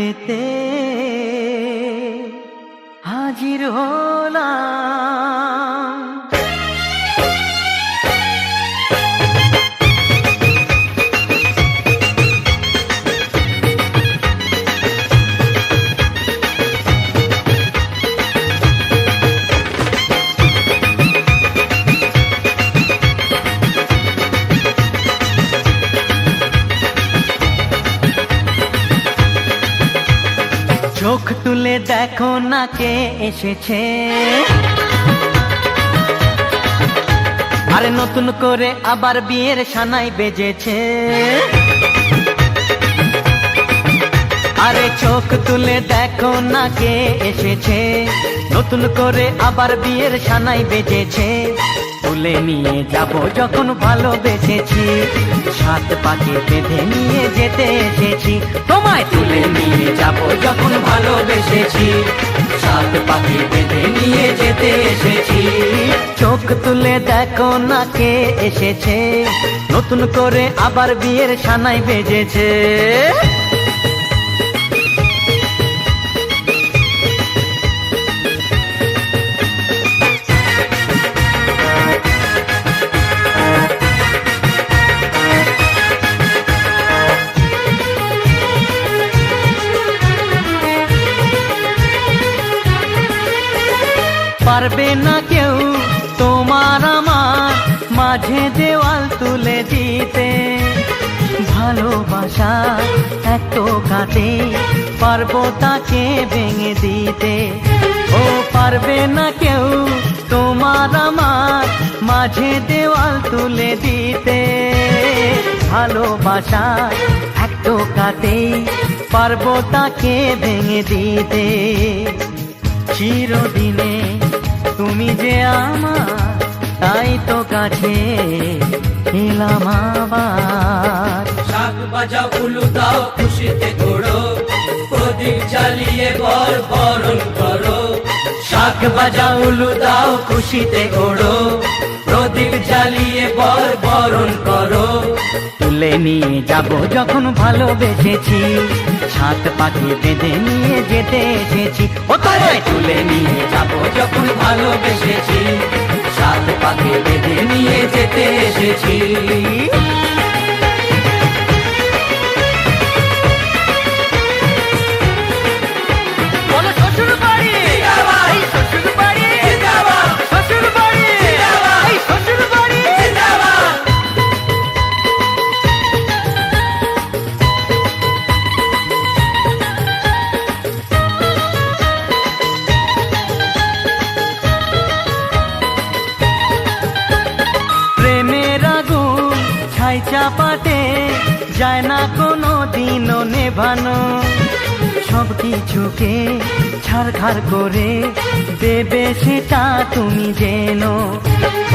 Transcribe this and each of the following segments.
পেতে হাজির হলাম। চোখ তুলে দেখো না কে এসেছে, আরে নতুন করে আবার বিয়ের সানাই বেজেছে। আরে চোখ তুলে দেখো না কে এসেছে, নতুন করে আবার বিয়ের সানাই বেজেছে। তুলে নিয়ে যাব যখন ভালোবেসেছি, সাত পাকে বেঁধে নিয়ে যেতে এসেছি। তোমায় তুলে নিয়ে যাব যখন ভালোবেসেছি, সাত পাকে বেঁধে নিয়ে যেতে এসেছি। চোখ তুলে দেখো না কে এসেছে, নতুন করে আবার বিয়ের সানাই বেজেছে। পারবে না কেউ তোমার আমার মাঝে দেওয়াল তুলে দিতে, ভালোবাসা এত কাটে পারবো তাকে ভেঙে দিতে। ও পারবে না কেউ তোমার আমার মাঝে দেওয়াল তুলে দিতে, ভালোবাসা এত কাটে পারবো তাকে ভেঙে দিতে। চিরদিনে তুমি যে আমার, তাই তো কাছে এলাম আবার। শাক বাজাও উলু দাও খুশিতে ঘোড়ো, প্রদীপ জ্বালিয়ে বর বরণ করো। শাক বাজাও উলু দাও খুশিতে ঘোড়ো, প্রদীপ জ্বালিয়ে বর বরণ করো। তুলে নিয়ে যাব যখন ভালোবেসেছি, সাত পাখি বেঁধে নিয়ে যেতে এসেছি। ও তোমায় তুলে নিয়ে যাব যখন ভালোবেসেছি, সাত পাকে বেঁধে নিয়ে যেতে এসেছি। বলো শ্বশুর বাড়ি, এই শ্বশুর বাড়ি, শ্বশুর বাড়ি, এই শ্বশুর বাড়ি। প্রেমের আগুন ছাই চাপাতে যায় না কোনো দিনও নেভানো, সব কিছুকে ছাড়খাড় করে দেবে সেটা তুমি জেনো।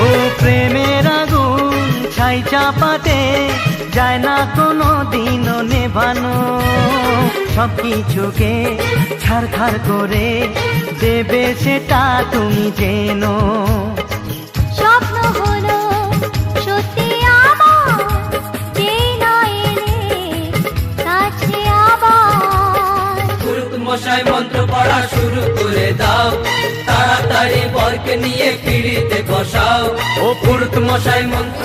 ও প্রেমের আগুন ছাই চাপাতে যায় না কোনো দিনও নেভানো, সব কিছুকে ছাড়খাড় করে দেবে সেটা তুমি জেনো। স্বপ্ন হলো সত্যি আমার, যেই না এলে কাছে আবার। পুরুত মশাই মন্ত্র পড়া শুরু করে দাও, তাড়াতাড়ি বরকে নিয়ে পিড়িতে বসাও। ও পুরুত মশাই মন্ত্র